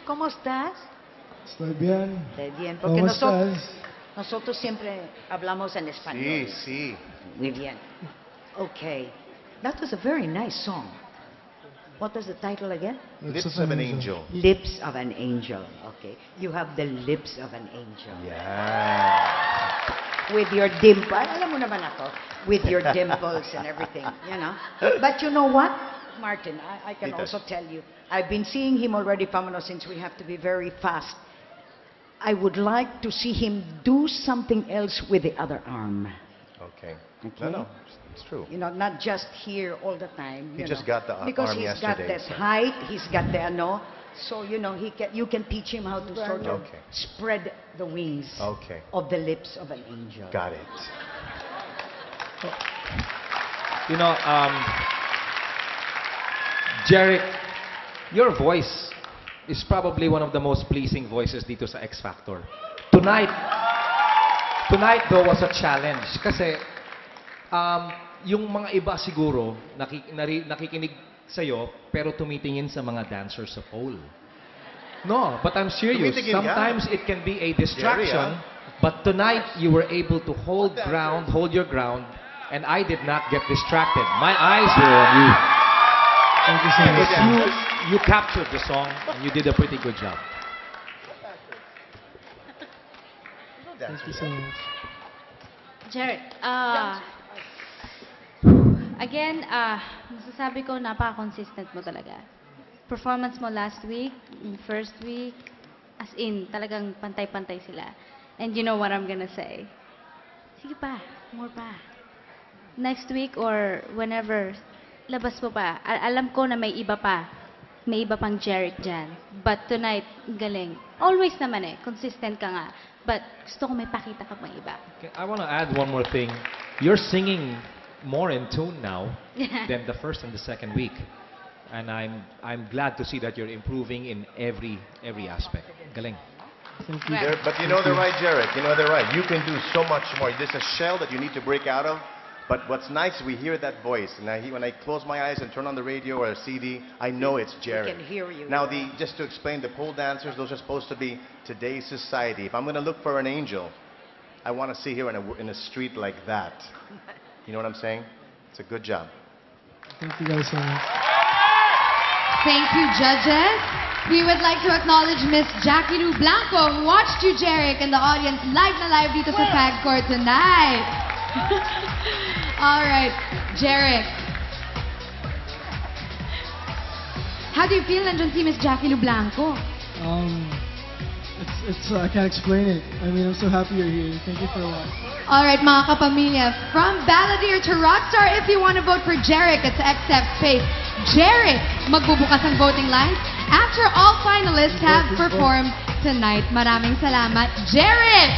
¿Cómo estás? Estoy bien. Estoy bien, porque ¿Cómo nosotros, estás? nosotros siempre hablamos en español. Sí, sí. Muy bien. Okay. That was a very nice song. What was the title again? Lips of an angel. Lips of an Angel. Okay. You have the lips of an angel. Yeah. With your dimple. Alam mo naman ako. With your dimples and everything, you know. But you know what, Martin, I can Titas. also tell you, I've been seeing him already, Pamela, since we have to be very fast. I would like to see him do something else with the other arm. Okay. Okay. No, it's true. You know, not just here all the time. He you just know. got the because arm he's yesterday, got that so- height, he's got the ano. So you know, you can teach him how to sort of Okay. spread the wings Okay. of the lips of an angel. Got it. You know, Jeric, your voice is probably one of the most pleasing voices dito sa X Factor. Tonight though was a challenge kasi yung mga iba siguro nakikinig sa'yo pero tumitingin sa mga dancers sa pole. No, but I'm serious. Tumitingin ka. Sometimes it can be a distraction, Jerry, but tonight you were able to hold your ground, and I did not get distracted. My eyes were on you. Thank you so much. You captured the song, and you did a pretty good job. Thank you so much. Jared, again, masasabi ko napaka-consistent mo talaga. Performance mo last week, first week, as in, talagang pantay-pantay sila. And you know what I'm gonna say. Sige pa, more pa. Next week or whenever, labas mo pa. Alam ko na may iba pa. May iba pang Jeric dyan. But tonight, galing. Always naman consistent ka nga. But gusto ko may pakita ka pang iba. Okay, I want to add one more thing. You're singing more in tune now than the first and the second week. And I'm glad to see that you're improving in every aspect. Galing. Thank you. But you know they're right, Jeric. You know they're right. You can do so much more. There's a shell that you need to break out of. But what's nice, we hear that voice. And when I close my eyes and turn on the radio or a CD, I know it's Jeric. can hear you. Now, just to explain, the pole dancers, those are supposed to be today's society. If I'm going to look for an angel, I want to see her in a street like that. You know what I'm saying? It's a good job. Thank you guys so much. Thank you, judges. We would like to acknowledge Miss Jackie Lou Blanco, who watched you, Jeric, and the audience live na live dito sa Fagcore tonight. All right, Jeric. How do you feel nandun si Miss Jackie Lou Blanco? I can't explain it. I mean, I'm so happy you're here. Thank you for watching. All right, mga kapamilya, from Balladeer to Rockstar, if you want to vote for Jeric, it's accept space. Jeric, magbubukas ang voting lines after all finalists have performed tonight. Maraming salamat, Jeric!